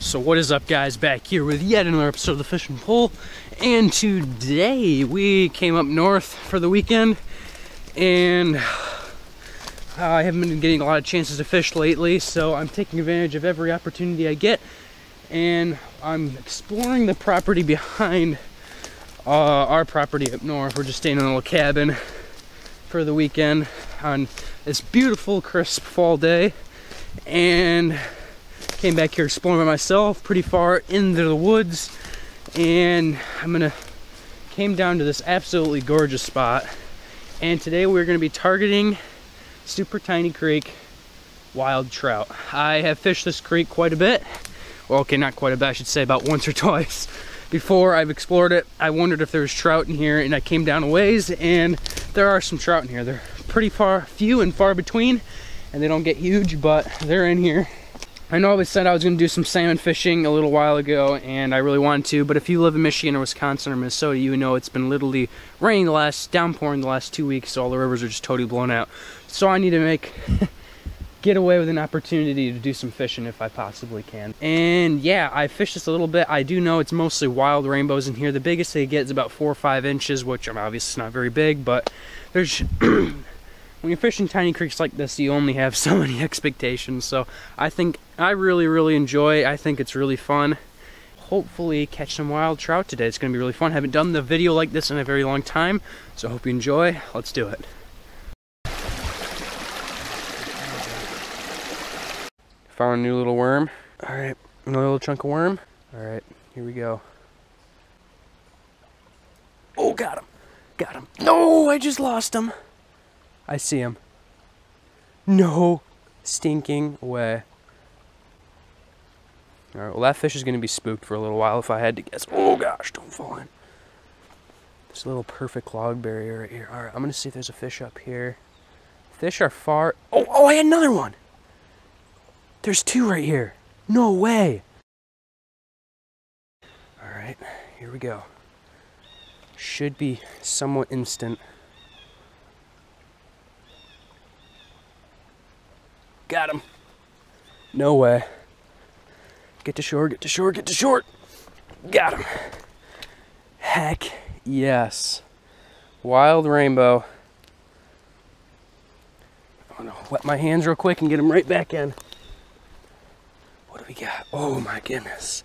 So what is up, guys? Back here with yet another episode of the Fish and Pull, and today we came up north for the weekend, and I haven't been getting a lot of chances to fish lately, so I'm taking advantage of every opportunity I get, and I'm exploring the property behind our property up north. We're just staying in a little cabin for the weekend on this beautiful crisp fall day, and came back here exploring by myself, pretty far into the woods, and came down to this absolutely gorgeous spot. And today we're gonna be targeting super tiny creek wild trout. I have fished this creek quite a bit. Well, okay, not quite a bit, I should say about once or twice. Before I've explored it, I wondered if there was trout in here, and I came down a ways, and there are some trout in here. They're pretty few and far between, and they don't get huge, but they're in here. I know I said I was going to do some salmon fishing a little while ago, and I really wanted to, but if you live in Michigan or Wisconsin or Minnesota, you know it's been literally raining downpouring the last 2 weeks, so all the rivers are just totally blown out. So I need to get away with an opportunity to do some fishing if I possibly can. And yeah, I fished this a little bit. I do know it's mostly wild rainbows in here. The biggest they get is about 4 or 5 inches, which I'm obviously not very big, but there's when you're fishing tiny creeks like this, you only have so many expectations. So I think I really enjoy. I think it's really fun. Hopefully catch some wild trout today. It's gonna be really fun. I haven't done the video like this in a very long time, so I hope you enjoy. Let's do it. Found a new little worm. All right, another little chunk of worm. All right, here we go. Oh, got him. Got him. No, I just lost him. I see him. No stinking way. All right, well, that fish is going to be spooked for a little while if I had to guess. Oh gosh, don't fall in. This little perfect log barrier right here. All right, I'm going to see if there's a fish up here. Fish are far. Oh, I had another one. There's 2 right here. No way. All right, here we go. Should be somewhat instant. Got him. No way. Get to shore, get to shore, get to shore. Got him. Heck yes. Wild rainbow. I'm gonna wet my hands real quick and get him right back in. What do we got? Oh my goodness.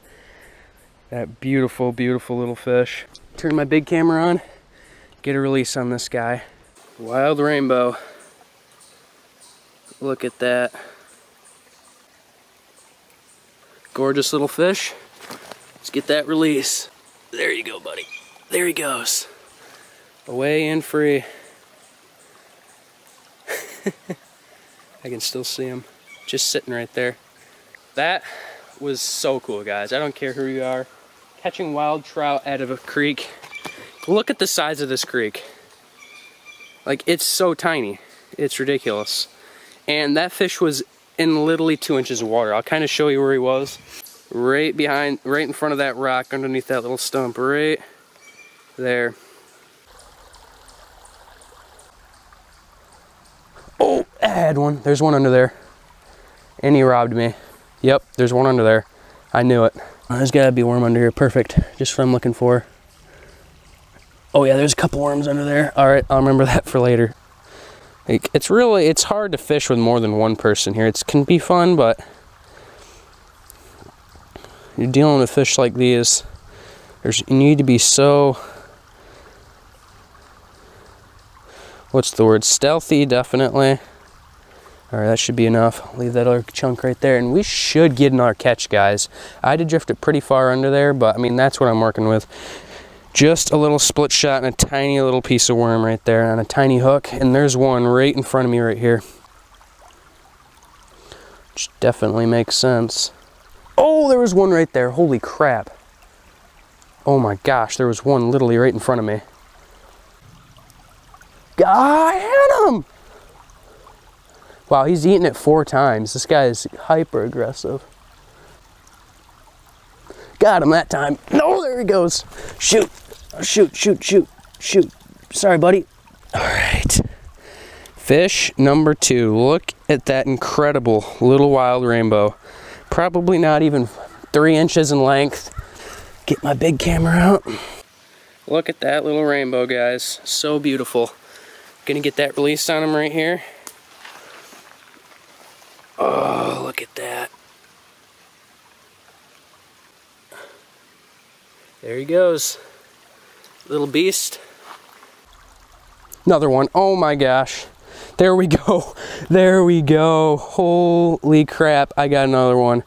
That beautiful, beautiful little fish. Turn my big camera on, get a release on this guy. Wild rainbow. Look at that. Gorgeous little fish. Let's get that release. There you go, buddy. There he goes. Away and free. I can still see him just sitting right there. That was so cool, guys. I don't care who you are. Catching wild trout out of a creek. Look at the size of this creek. Like, it's so tiny. It's ridiculous. And that fish was in literally 2 inches of water. I'll kind of show you where he was. Right in front of that rock, underneath that little stump, right there. Oh, I had one. There's one under there. And he robbed me. Yep, there's one under there. I knew it. There's gotta be a worm under here. Perfect. Just what I'm looking for. Oh yeah, there's a couple worms under there. All right, I'll remember that for later. Like, it's hard to fish with more than one person here. It can be fun, but you're dealing with fish like these. You need to be so, what's the word? Stealthy, definitely. All right, that should be enough. Leave that other chunk right there, and we should get another catch, guys. I did drift it pretty far under there, but I mean, that's what I'm working with. Just a little split shot and a tiny little piece of worm right there on a tiny hook, and there's one right in front of me right here. Which definitely makes sense. Oh, there was one right there. Holy crap. Oh my gosh, there was one literally right in front of me. I had him! Wow, he's eaten it 4 times. This guy is hyper aggressive. Got him that time. No, there he goes. Shoot. Shoot, shoot, shoot, shoot. Sorry, buddy. All right. Fish number 2. Look at that incredible little wild rainbow. Probably not even 3 inches in length. Get my big camera out. Look at that little rainbow, guys. So beautiful. Gonna get that release on him right here. Oh, look at that. There he goes. Little beast. Another one. Oh my gosh. There we go. There we go. Holy crap. I got another one.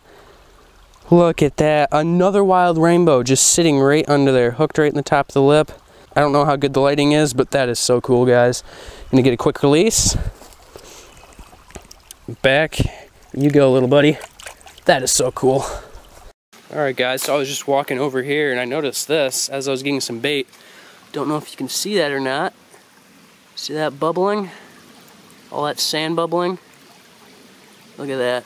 Look at that. Another wild rainbow just sitting right under there. Hooked right in the top of the lip. I don't know how good the lighting is, but that is so cool, guys. Gonna get a quick release. Back you go, little buddy. That is so cool. Alright guys, so I was just walking over here and I noticed this as I was getting some bait. Don't know if you can see that or not. See that bubbling? All that sand bubbling? Look at that.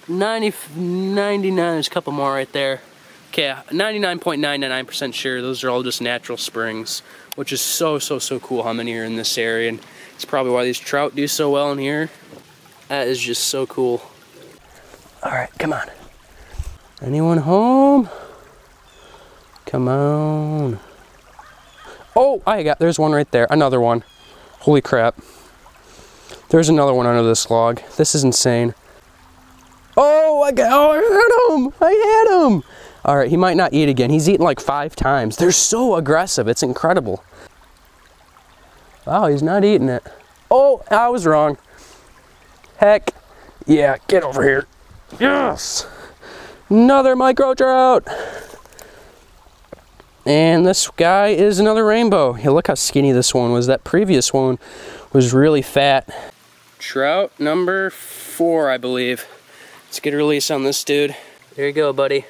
99, there's a couple more right there. Okay, 99.99% sure those are all just natural springs, which is so cool how many are in this area, and it's probably why these trout do so well in here. That is just so cool. Alright, come on. Anyone home? Come on. Oh, there's one right there. Another one. Holy crap. There's another one under this log. This is insane. Oh, I had him! I had him! Alright, he might not eat again. He's eaten like 5 times. They're so aggressive. It's incredible. Wow, he's not eating it. Oh, I was wrong. Heck. Yeah, get over here. Yes! Another micro trout! And this guy is another rainbow. Yeah, look how skinny this one was. That previous one was really fat. Trout number 4, I believe. Let's get a release on this dude. There you go, buddy.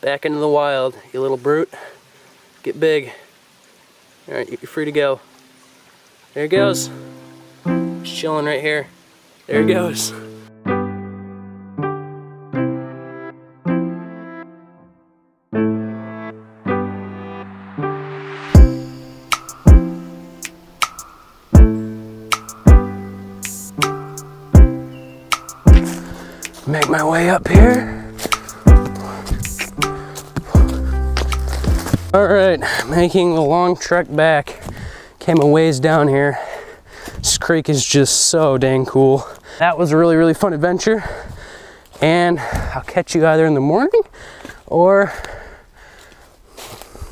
Back into the wild, you little brute. Get big. Alright, you're free to go. There he goes. Just chilling right here. There he goes. Make my way up here. Alright, making the long trek back. Came a ways down here. This creek is just so dang cool. That was a really fun adventure. And I'll catch you either in the morning or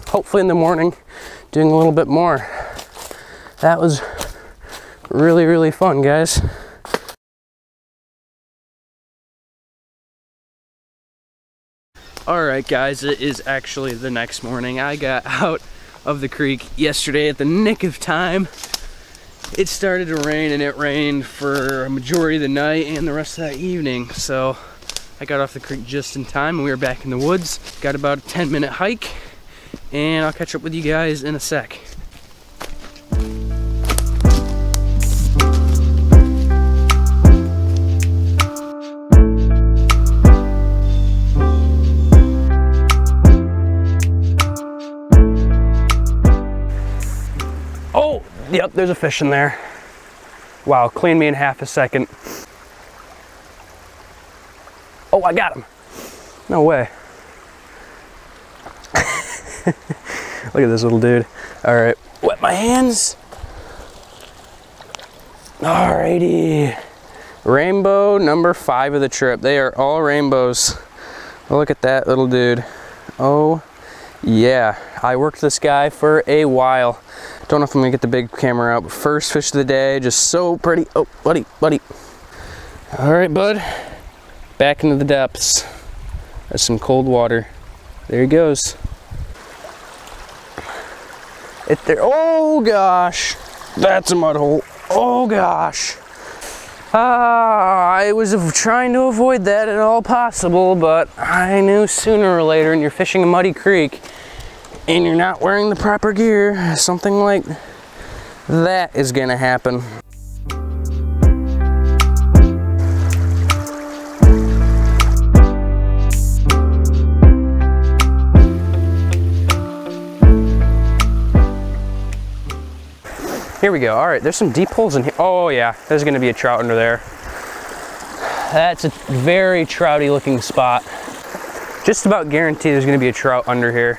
hopefully in the morning doing a little bit more. That was really fun, guys. Alright guys, it is actually the next morning. I got out of the creek yesterday at the nick of time. It started to rain and it rained for a majority of the night and the rest of that evening. So I got off the creek just in time and we were back in the woods. Got about a 10-minute hike and I'll catch up with you guys in a sec. Oh, yep, there's a fish in there. Wow, cleaned me in half a second. Oh, I got him. No way. Look at this little dude. All right, wet my hands. Alrighty. Rainbow number 5 of the trip. They are all rainbows. Look at that little dude. Oh, yeah. I worked this guy for a while. Don't know if I'm gonna get the big camera out, but first fish of the day, just so pretty. Oh, buddy. All right, bud. Back into the depths. That's some cold water. There he goes. Oh gosh, that's a mud hole. Oh gosh. I was trying to avoid that at all possible, but I knew sooner or later, and you're fishing a muddy creek, and you're not wearing the proper gear, something like that is gonna happen. Here we go. All right, there's some deep holes in here. Oh yeah, there's gonna be a trout under there. That's a very trouty looking spot. Just about guarantee there's gonna be a trout under here.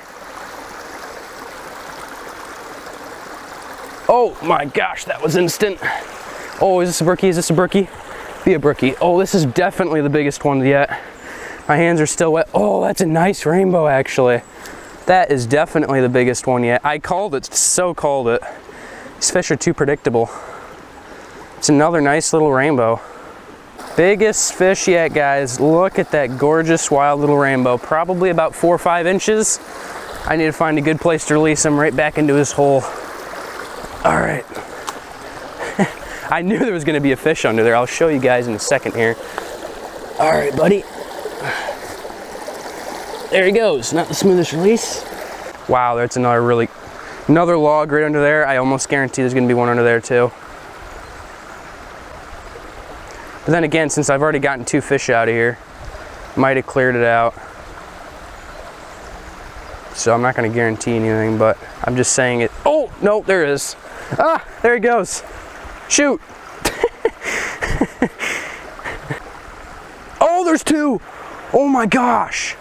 Oh my gosh, that was instant. Oh, is this a brookie? Is this a brookie? Be a brookie. Oh, this is definitely the biggest one yet. My hands are still wet. Oh, that's a nice rainbow actually. That is definitely the biggest one yet. I called it, so called it. These fish are too predictable. It's another nice little rainbow. Biggest fish yet, guys. Look at that gorgeous wild little rainbow. Probably about 4 or 5 inches. I need to find a good place to release him right back into his hole. All right. I knew there was gonna be a fish under there. I'll show you guys in a second here. All right, buddy. There he goes, not the smoothest release. Wow, that's another log right under there. I almost guarantee there's gonna be one under there too. But then again, since I've already gotten 2 fish out of here, might have cleared it out. So I'm not gonna guarantee anything, but I'm just saying it. Oh, no, there it is. Ah, there he goes. Shoot. Oh, there's 2. Oh my gosh.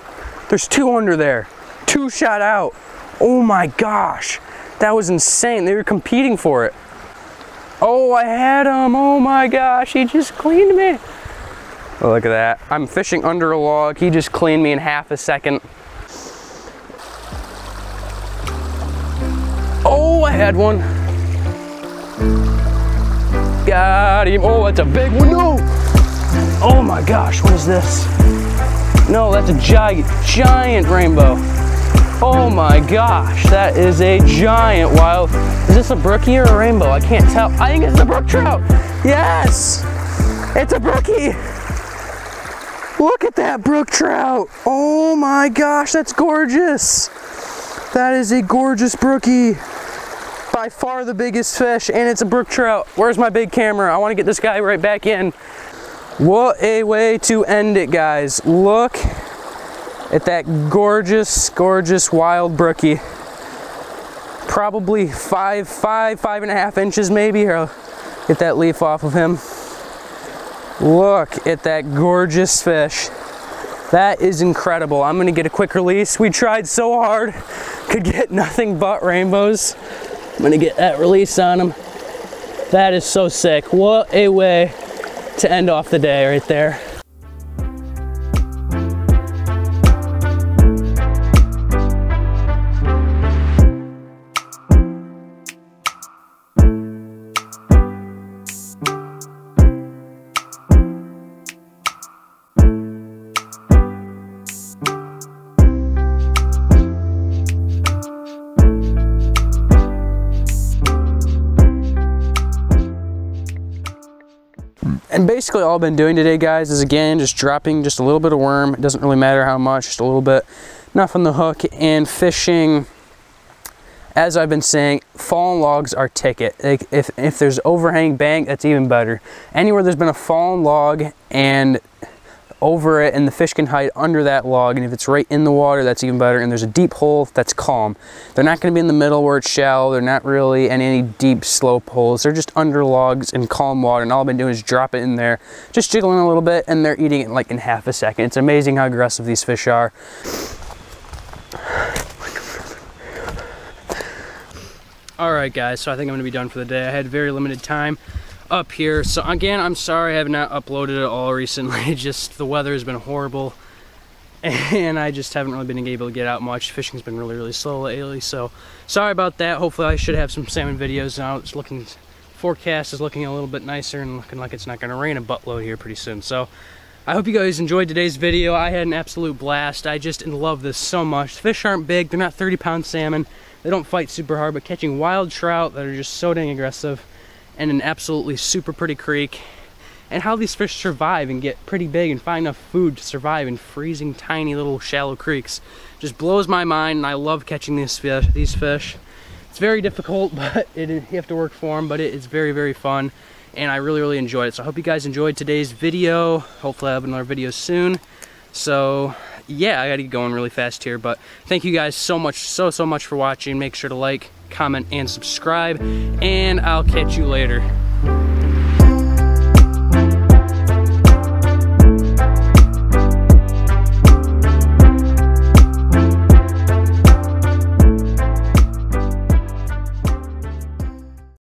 There's 2 under there. 2 shot out. Oh my gosh. That was insane. They were competing for it. Oh, I had him. Oh my gosh. He just cleaned me. Oh, look at that. I'm fishing under a log. He just cleaned me in half a second. Oh, I had one. Got him. Oh, that's a big one. No. Oh my gosh. What is this? No, that's a giant rainbow. Oh my gosh, that is a giant wild. Is this a brookie or a rainbow? I can't tell. I think it's a brook trout. Yes, it's a brookie. Look at that brook trout. Oh my gosh, that's gorgeous. That is a gorgeous brookie. By far the biggest fish, and it's a brook trout. Where's my big camera? I want to get this guy right back in. What a way to end it, guys. Look at that gorgeous, gorgeous wild brookie. Probably 5.5 inches maybe. Here, I'll get that leaf off of him. Look at that gorgeous fish. That is incredible. I'm gonna get a quick release. We tried so hard, could get nothing but rainbows. I'm gonna get that release on him. That is so sick. What a way to end off the day right there. And basically all I've been doing today, guys, is again just dropping just a little bit of worm. It doesn't really matter how much, just a little bit, enough on the hook, and fishing. As I've been saying, fallen logs are ticket. If there's overhanging bank, that's even better. Anywhere there's been a fallen log and over it and the fish can hide under that log, and if it's right in the water, that's even better, and there's a deep hole, that's calm. They're not going to be in the middle where it's shallow. They're not really in any deep slope holes. They're just under logs in calm water, and all I've been doing is drop it in there, just jiggling a little bit, and they're eating it like in half a second. It's amazing how aggressive these fish are. Alright guys, so I think I'm going to be done for the day. I had very limited time up here, so again, I'm sorry I have not uploaded at all recently. Just the weather has been horrible and I just haven't really been able to get out much. Fishing's been really slow lately, so sorry about that. Hopefully I should have some salmon videos now. It's looking, forecast is looking a little bit nicer and looking like it's not going to rain a buttload here pretty soon. So I hope you guys enjoyed today's video. I had an absolute blast. I just love this so much. The fish aren't big, they're not 30-pound salmon, they don't fight super hard, but catching wild trout that are just so dang aggressive and an absolutely super pretty creek, and how these fish survive and get pretty big and find enough food to survive in freezing tiny little shallow creeks just blows my mind. And I love catching these fish. It's very difficult, but you have to work for them, but it is very fun, and I really enjoyed it. So I hope you guys enjoyed today's video. Hopefully I'll have another video soon. So yeah, I gotta get going really fast here, but thank you guys so much for watching. Make sure to like, comment, and subscribe, and I'll catch you later.